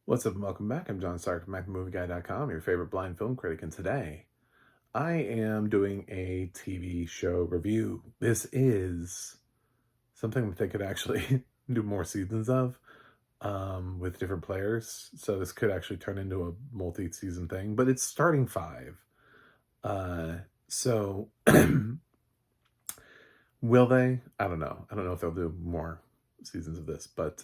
What's up and welcome back. I'm John Stark from MacMovieGuy.com, your favorite blind film critic, and today I am doing a TV show review. This is something that they could actually do more seasons of with different players. So this could actually turn into a multi-season thing, but it's starting five. So will they? I don't know. I don't know if they'll do more seasons of this, but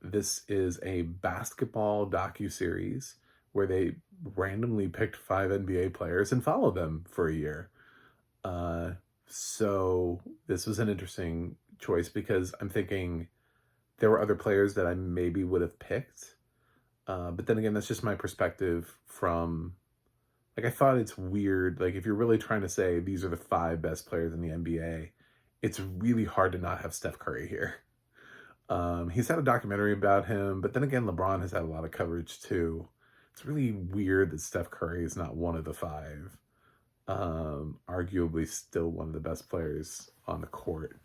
this is a basketball docu-series where they randomly picked five NBA players and followed them for a year. Uh, so this was an interesting choice because I'm thinking there were other players that I maybe would have picked. But then again, that's just my perspective from, like, I thought it's weird. Like, if you're really trying to say these are the five best players in the NBA, it's really hard to not have Steph Curry here. He's had a documentary about him, but then again, LeBron has had a lot of coverage too. It's really weird that Steph Curry is not one of the five. Arguably still one of the best players on the court.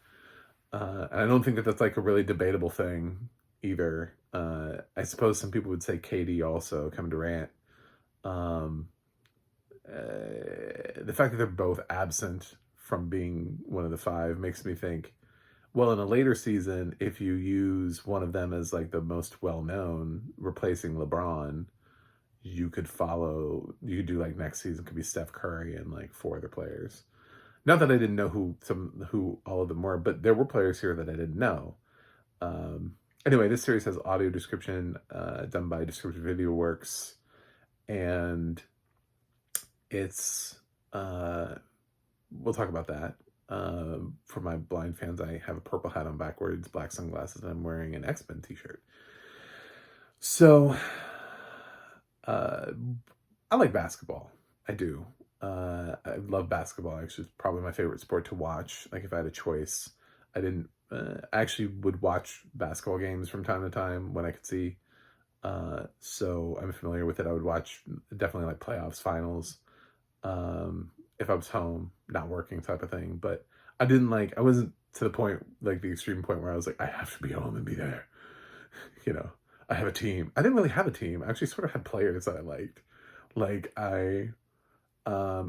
And I don't think that that's like a really debatable thing either. I suppose some people would say KD also, Kevin Durant. Um, the fact that they're both absent from being one of the five makes me think, well, in a later season, if you use one of them as like the most well-known, replacing LeBron, you could do like next season could be Steph Curry and like four other players. Not that I didn't know who all of them were, but there were players here that I didn't know. Anyway, this series has audio description done by Descriptive Video Works, and it's we'll talk about that. For my blind fans, I have a purple hat on backwards, black sunglasses, and I'm wearing an X-Men t-shirt. So, I like basketball. I do. I love basketball. Actually, it's probably my favorite sport to watch. Like, if I had a choice, I didn't. I actually would watch basketball games from time to time when I could see. So I'm familiar with it. I would watch definitely like playoffs, finals. If I was home, not working type of thing. But I wasn't to the point, like the extreme point where I was like, I have to be home and be there. You know, I have a team. I didn't really have a team. I actually sort of had players that I liked. Like and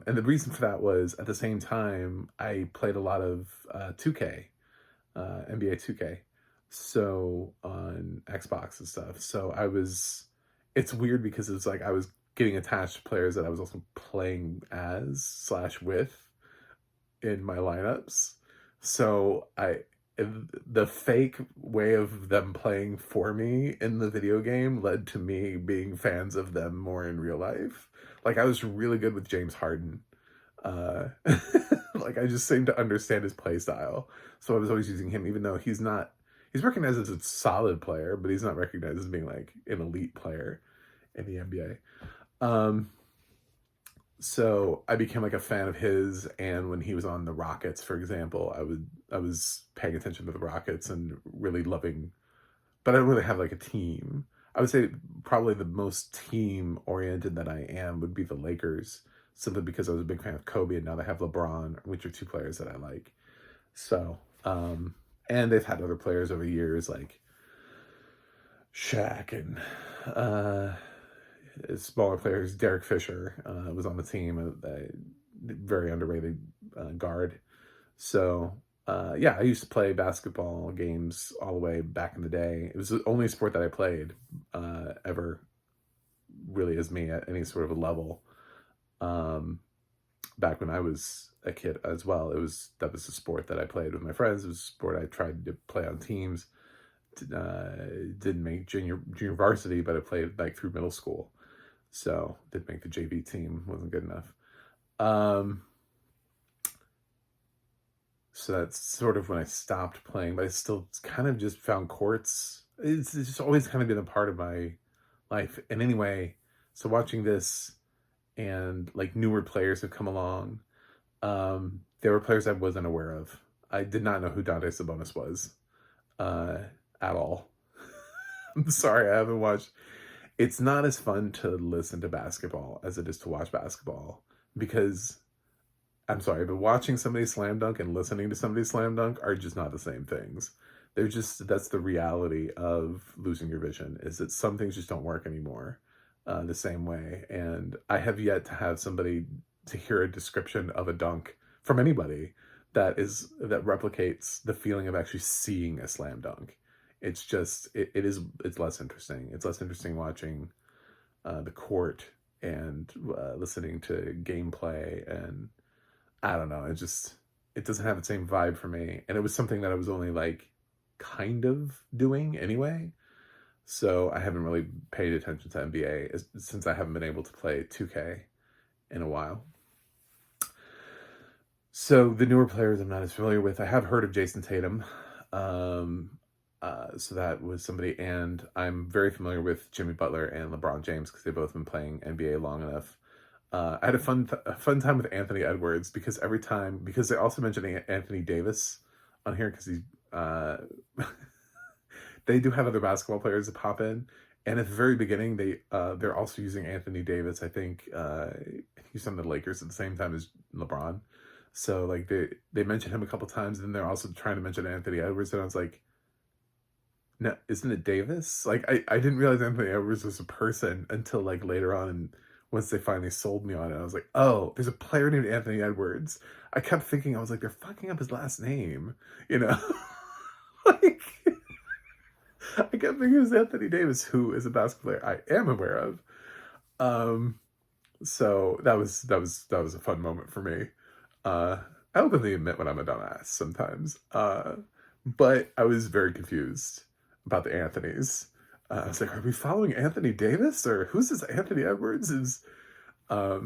the reason for that was at the same time, I played a lot of 2K, NBA 2K. So on Xbox and stuff. So it's weird because it's like I was getting attached to players that I was also playing as slash with in my lineups. So the fake way of them playing for me in the video game led to me being fans of them more in real life. Like, I was really good with James Harden. Uh, like, I just seemed to understand his play style. So I was always using him, even though he's recognized as a solid player, but he's not recognized as being like an elite player in the NBA. So I became like a fan of his, and when he was on the Rockets, for example, I was paying attention to the Rockets and really loving, but I don't really have like a team. I would say probably the most team oriented that I am would be the Lakers, simply because I was a big fan of Kobe, and now they have LeBron, which are two players that I like. So, and they've had other players over the years like Shaq and smaller players. Derek Fisher was on the team, very underrated guard. So yeah, I used to play basketball games all the way back in the day. It was the only sport that I played ever, really, as me at any sort of a level. Back when I was a kid as well, that was a sport that I played with my friends. It was a sport I tried to play on teams. Didn't make junior varsity, but I played like through middle school. So did make the JV team, wasn't good enough. So that's sort of when I stopped playing, but I still kind of just found courts. It's just always kind of been a part of my life. And anyway, so watching this and like newer players have come along. There were players I wasn't aware of. I did not know who Dante Sabonis was at all. I'm sorry, I haven't watched. It's not as fun to listen to basketball as it is to watch basketball because, I'm sorry, but watching somebody slam dunk and listening to somebody slam dunk are just not the same things. they're just that's the reality of losing your vision, is that some things just don't work anymore the same way. And I have yet to have somebody to hear a description of a dunk from anybody that replicates the feeling of actually seeing a slam dunk. It's just it's less interesting. It's less interesting watching the court and listening to gameplay, and I don't know. It doesn't have the same vibe for me. And it was something that I was only like kind of doing anyway. So I haven't really paid attention to NBA since I haven't been able to play 2K in a while. So the newer players I'm not as familiar with. I have heard of Jason Tatum. So that was somebody, and I'm very familiar with Jimmy Butler and LeBron James because they've both been playing NBA long enough. I had a fun time with Anthony Edwards because because they also mentioned Anthony Davis on here because they do have other basketball players that pop in, and at the very beginning they're also using Anthony Davis. I think he's on the Lakers at the same time as LeBron, so like they mentioned him a couple times, and they're also trying to mention Anthony Edwards, and I was like, no, isn't it Davis? Like I didn't realize Anthony Edwards was a person until like later on, and once they finally sold me on it, I was like, oh, there's a player named Anthony Edwards. I kept thinking, I was like, they're fucking up his last name, you know? Like, I kept thinking it was Anthony Davis, who is a basketball player I am aware of. So that was a fun moment for me. I openly admit when I'm a dumbass sometimes. But I was very confused about the Anthonys. I was like, are we following Anthony Davis, or who's this Anthony Edwards? But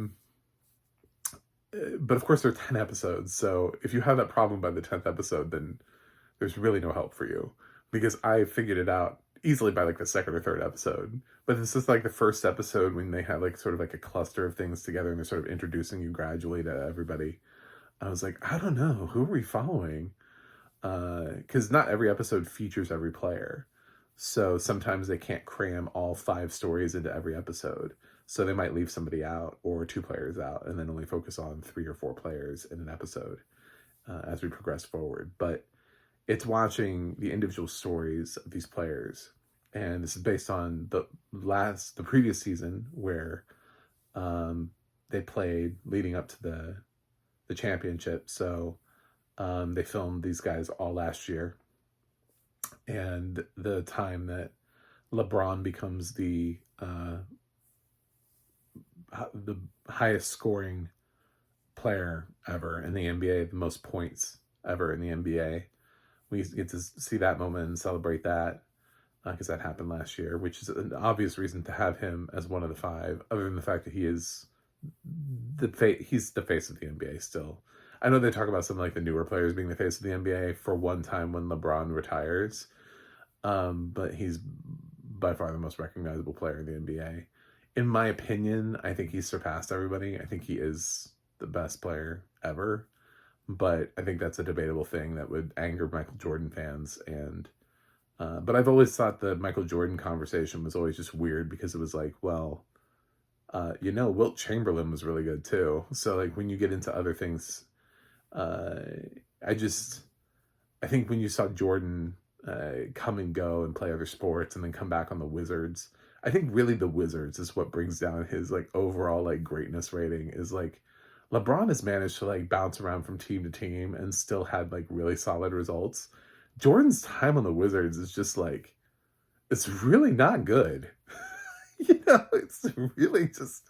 of course there are 10 episodes, so if you have that problem by the 10th episode, then there's really no help for you, because I figured it out easily by like the second or third episode. But this is like the first episode when they have like sort of like a cluster of things together, and they're sort of introducing you gradually to everybody. I was like, I don't know, who are we following? Because not every episode features every player. So sometimes they can't cram all 5 stories into every episode. So they might leave somebody out or 2 players out and then only focus on 3 or 4 players in an episode as we progress forward. But it's watching the individual stories of these players. And this is based on the previous season where they played leading up to the championship. So they filmed these guys all last year. And the time that LeBron becomes the highest scoring player ever in the NBA, the most points ever in the NBA. We get to see that moment and celebrate that because that happened last year, which is an obvious reason to have him as one of the 5, other than the fact that he's the face of the NBA still. I know they talk about some like the newer players being the face of the NBA for one time when LeBron retires, but he's by far the most recognizable player in the NBA. In my opinion, I think he's surpassed everybody. I think he is the best player ever, but I think that's a debatable thing that would anger Michael Jordan fans. And but I've always thought the Michael Jordan conversation was always just weird because it was like, well, Wilt Chamberlain was really good too. So like when you get into other things, I think when you saw Jordan come and go and play other sports and then come back on the Wizards, I think really the Wizards is what brings down his like overall like greatness rating. Is like LeBron has managed to like bounce around from team to team and still had like really solid results. Jordan's time on the Wizards is just like, it's really not good. It's really just,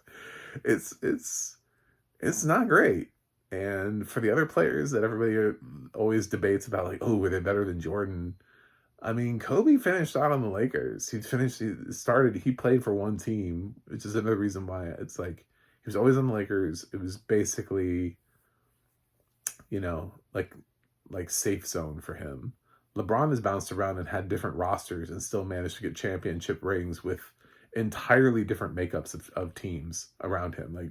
it's not great. And for the other players that everybody always debates about, like, oh, were they better than Jordan? I mean, Kobe finished out on the Lakers. He played for one team, which is another reason why it's like, he was always on the Lakers. It was basically, like safe zone for him. LeBron has bounced around and had different rosters and still managed to get championship rings with entirely different makeups of teams around him, like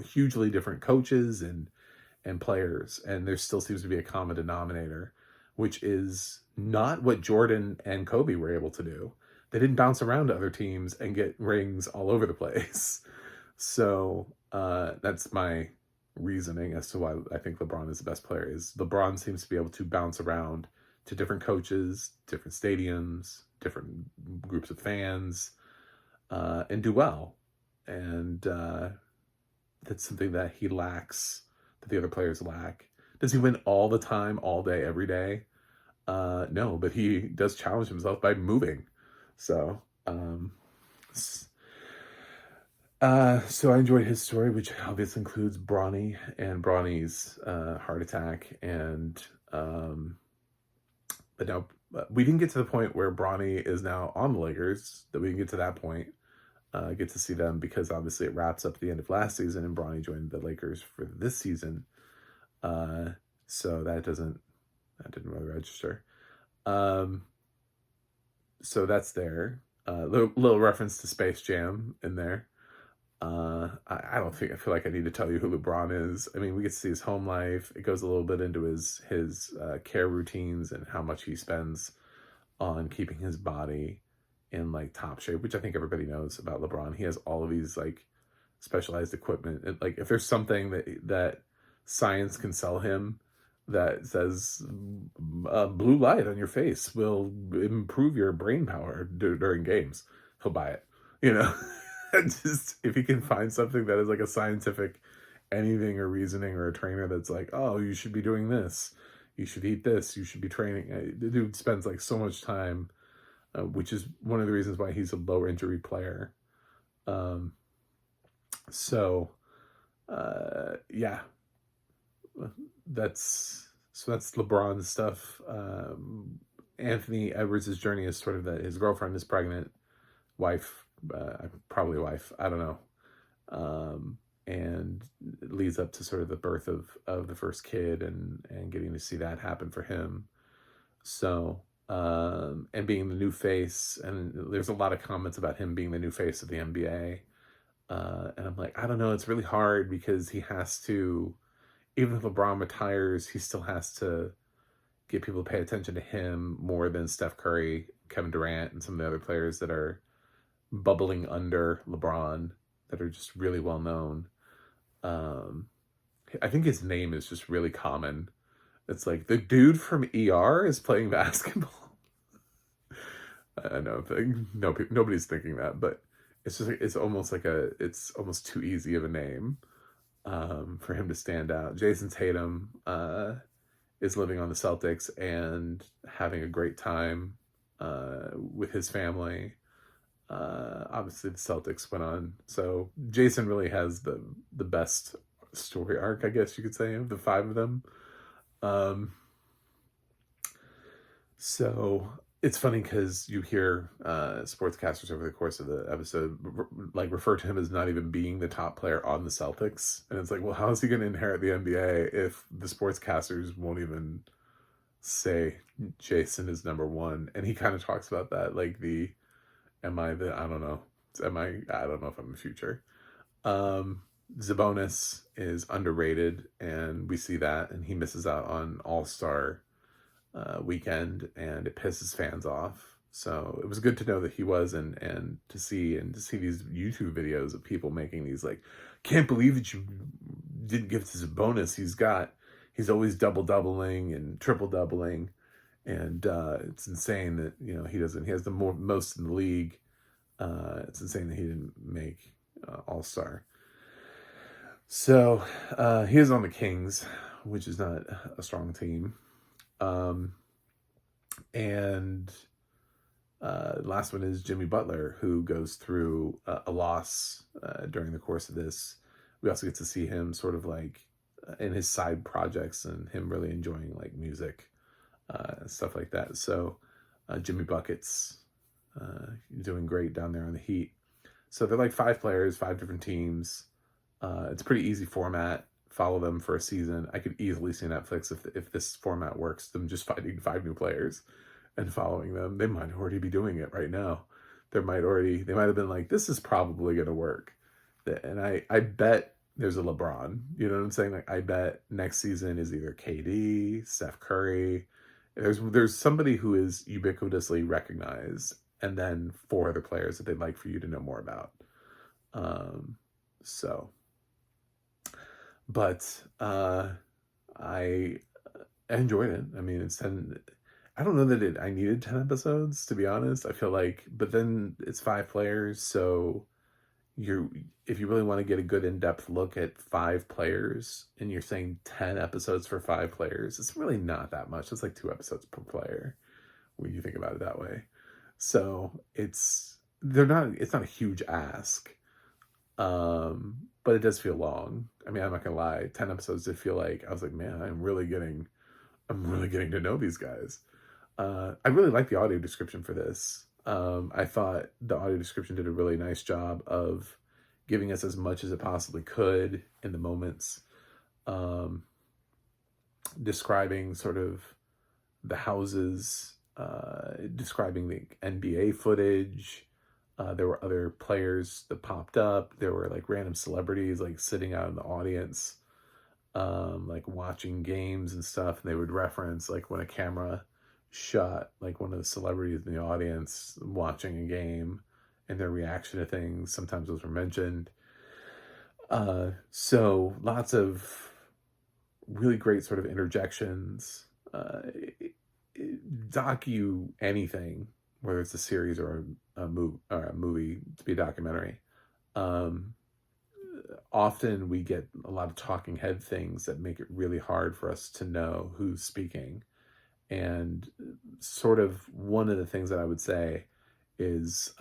hugely different coaches and players. And there still seems to be a common denominator, which is not what Jordan and Kobe were able to do. They didn't bounce around to other teams and get rings all over the place. So that's my reasoning as to why I think LeBron is the best player. Is LeBron seems to be able to bounce around to different coaches, different stadiums, different groups of fans, and do well. And that's something that he lacks, that the other players lack. Does he win all the time, all day, every day? No, but he does challenge himself by moving. So, so I enjoyed his story, which obviously includes Bronny and Bronny's heart attack. And but now we didn't get to the point where Bronny is now on the Lakers. That we didn't get to that point. Get to see them because obviously it wraps up the end of last season, and Bronny joined the Lakers for this season. So that didn't really register. So that's there. Little reference to Space Jam in there. I don't think I feel like I need to tell you who LeBron is. I mean, we get to see his home life. It goes a little bit into his care routines and how much he spends on keeping his body in like top shape, which I think everybody knows about LeBron. He has all of these like specialized equipment. And, like if there's something that science can sell him that says blue light on your face will improve your brain power during games, he'll buy it. You know. Just if he can find something that is like a scientific anything or reasoning, or a trainer that's like, oh, you should be doing this, you should eat this, you should be training. The dude spends like so much time, which is one of the reasons why he's a low injury player. Yeah, that's LeBron's stuff. Anthony Edwards' journey is sort of that his girlfriend is pregnant, probably wife, I don't know, and it leads up to sort of the birth of the first kid, and getting to see that happen for him. So and being the new face, and there's a lot of comments about him being the new face of the NBA, and I'm like, I don't know, it's really hard because he has to, even if LeBron retires, he still has to get people to pay attention to him more than Steph Curry, Kevin Durant, and some of the other players that are bubbling under LeBron that are just really well known. I think his name is just really common. It's like the dude from ER is playing basketball. I know, nobody's thinking that, but it's just like, it's almost too easy of a name for him to stand out. Jason Tatum is living on the Celtics and having a great time with his family. Obviously the Celtics went on, so Jason really has the best story arc, I guess you could say, of the five of them. So it's funny because you hear sportscasters over the course of the episode like refer to him as not even being the top player on the Celtics, and it's like, well, how is he going to inherit the NBA if the sportscasters won't even say Jason is number one? And he kind of talks about that, like I don't know. I don't know if I'm the future. Sabonis is underrated, and we see that, and he misses out on All-Star weekend, and it pisses fans off. So it was good to know that he was, and to see these YouTube videos of people making these like, can't believe that you didn't give to Sabonis. He's always doubling and triple doubling. And it's insane that, he has the most in the league. It's insane that he didn't make All-Star. So he is on the Kings, which is not a strong team. And last one is Jimmy Butler, who goes through a loss during the course of this. We also get to see him sort of like in his side projects, and him really enjoying like music. Stuff like that. So Jimmy Buckets doing great down there on the Heat. So they're like 5 players, 5 different teams. It's a pretty easy format. Follow them for a season. I could easily see Netflix, if this format works, them just finding 5 new players and following them. They might already be doing it right now. They might have been like, this is probably going to work. And I bet there's a LeBron. You know what I'm saying? Like, I bet next season is either KD, Steph Curry. There's somebody who is ubiquitously recognized, and then 4 other players that they'd like for you to know more about. But I enjoyed it. I mean, I don't know that I needed 10 episodes, to be honest. I feel like, but then it's 5 players, so you're if you really want to get a good in-depth look at 5 players and you're saying 10 episodes for 5 players, it's really not that much. It's like 2 episodes per player when you think about it that way. So it's not a huge ask. But it does feel long. I mean, I'm not gonna lie, 10 episodes did feel like I was like, man, I'm really getting to know these guys. I really like the audio description for this. I thought the audio description did a really nice job of giving us as much as it possibly could in the moments, um, describing sort of the houses, describing the NBA footage. There were other players that popped up. There were like random celebrities like sitting out in the audience, like watching games and stuff. And they would reference like when a camera shot like one of the celebrities in the audience watching a game and their reaction to things. Sometimes those were mentioned. So lots of really great sort of interjections. Docu anything, whether it's a series or a movie to be a documentary. Um, Often we get a lot of talking head things that make it really hard for us to know who's speaking. And sort of one of the things that I would say is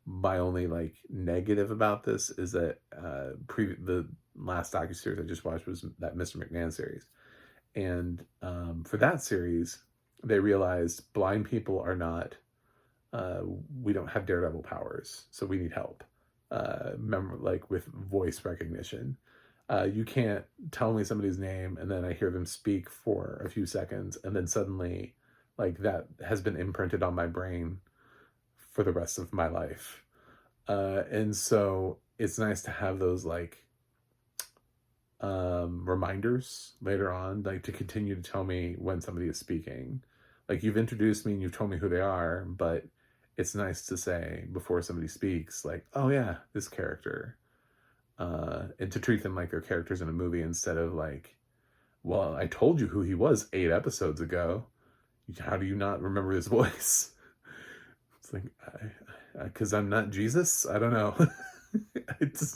my only like negative about this is that the last docuseries I just watched was that Mr. McMahon series. And for that series, they realized blind people are not, we don't have daredevil powers, so we need help. Like with voice recognition. You can't tell me somebody's name and then I hear them speak for a few seconds and then suddenly like that has been imprinted on my brain for the rest of my life. And so it's nice to have those like reminders later on, like to continue to tell me when somebody is speaking. Like you've introduced me and you've told me who they are, but it's nice to say before somebody speaks, like, oh yeah, this character. And to treat them like they're characters in a movie instead of like, well, I told you who he was 8 episodes ago. How do you not remember his voice? It's like, because I'm not Jesus. I don't know. I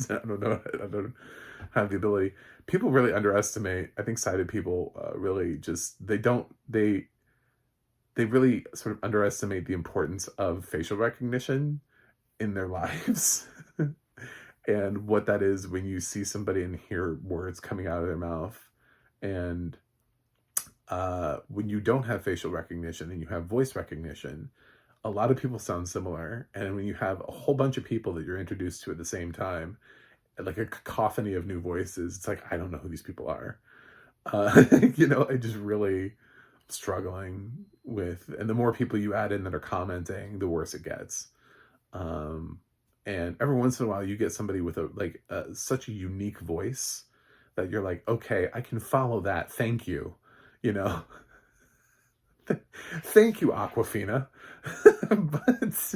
don't know. I don't have the ability. People really underestimate. I think sighted people really just they really sort of underestimate the importance of facial recognition in their lives. And what that is when you see somebody and hear words coming out of their mouth. And when you don't have facial recognition and you have voice recognition, a lot of people sound similar. And when you have a whole bunch of people that you're introduced to at the same time, like a cacophony of new voices, it's like, I don't know who these people are. I just really struggling with, and the more people you add in that are commenting, the worse it gets. And every once in a while you get somebody with such a unique voice that you're like, okay, I can follow that. Thank you. You know, thank you, Aquafina. But,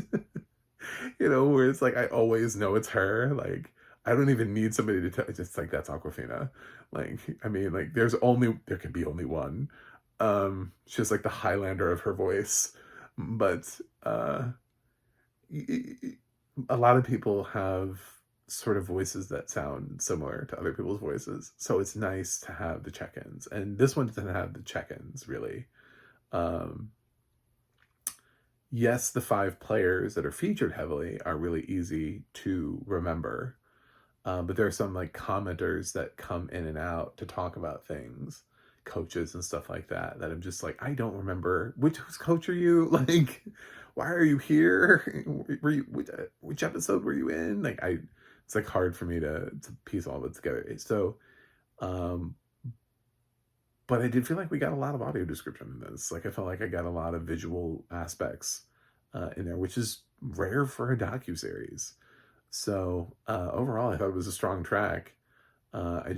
where it's like, I always know it's her. Like, I don't even need somebody to tell. It's just like, that's Aquafina. Like, I mean, like, there can be only one. She's like the Highlander of her voice. But, a lot of people have sort of voices that sound similar to other people's voices. So it's nice to have the check-ins. And this one doesn't have the check-ins, really. Yes, the 5 players that are featured heavily are really easy to remember. But there are some like commenters that come in and out to talk about things, coaches and stuff like that I'm just like, I don't remember whose coach are you? Like, why are you here? Were you which episode were you in? Like, it's like hard for me to piece all of it together. So, but I did feel like we got a lot of audio description in this. Like, I felt like I got a lot of visual aspects in there, which is rare for a docuseries. So overall, I thought it was a strong track. I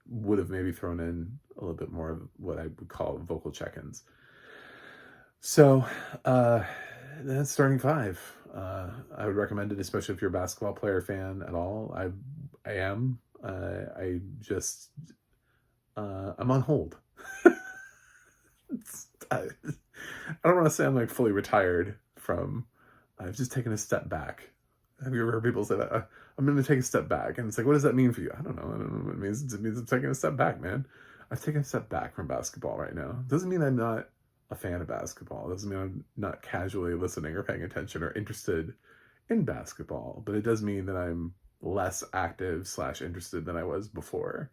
would have maybe thrown in a little bit more of what I would call vocal check-ins. So that's starting 5. I would recommend it, especially if you're a basketball player fan at all. I am. I'm on hold. I don't want to say I'm like fully retired from. I've just taken a step back. Have you ever heard people say that? I'm going to take a step back, and it's like, what does that mean for you? I don't know. I don't know what it means. It means I'm taking a step back, man. I've taken a step back from basketball right now. Doesn't mean I'm not a fan of basketball. Doesn't mean I'm not casually listening or paying attention or interested in basketball. But it does mean that I'm less active / interested than I was before.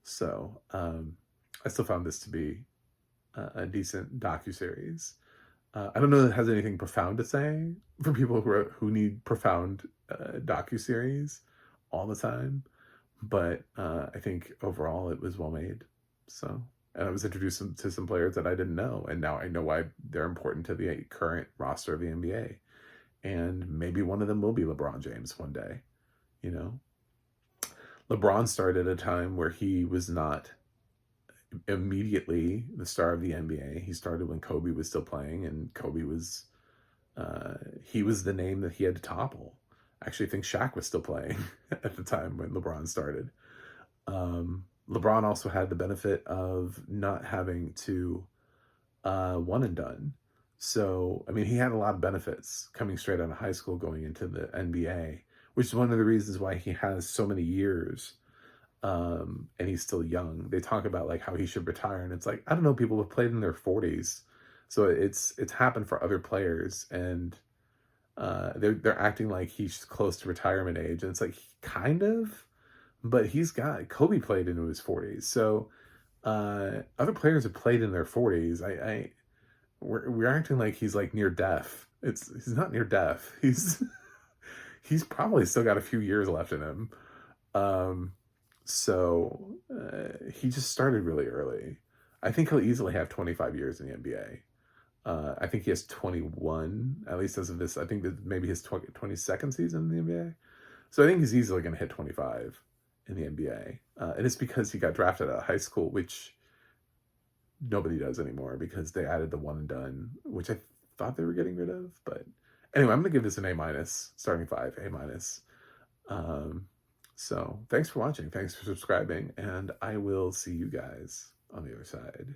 So I still found this to be a decent docuseries. I don't know that it has anything profound to say for people who need profound docuseries all the time, but I think overall it was well made. So, and I was introduced to some players that I didn't know, and now I know why they're important to the current roster of the NBA. And maybe one of them will be LeBron James one day. You know, LeBron started at a time where he was not immediately the star of the NBA. He started when Kobe was still playing, and Kobe was he was the name that he had to topple. I actually think Shaq was still playing at the time when LeBron started. LeBron also had the benefit of not having to one and done. So, I mean, he had a lot of benefits coming straight out of high school going into the NBA, which is one of the reasons why he has so many years and he's still young. They talk about like how he should retire, and it's like, I don't know, people have played in their 40s. So it's happened for other players, and they're acting like he's close to retirement age, and it's like kind of, but Kobe played into his 40s. So other players have played in their 40s. We're acting like he's like near death. He's not near death. He's probably still got a few years left in him. So he just started really early. I think he'll easily have 25 years in the NBA. I think he has 21, at least as of this. I think that maybe his 22nd season in the NBA. So I think he's easily going to hit 25 in the NBA. And it's because he got drafted out of high school, which nobody does anymore because they added the one and done, which I thought they were getting rid of. But anyway, I'm going to give this an A-, starting 5, A-. So thanks for watching. Thanks for subscribing. And I will see you guys on the other side.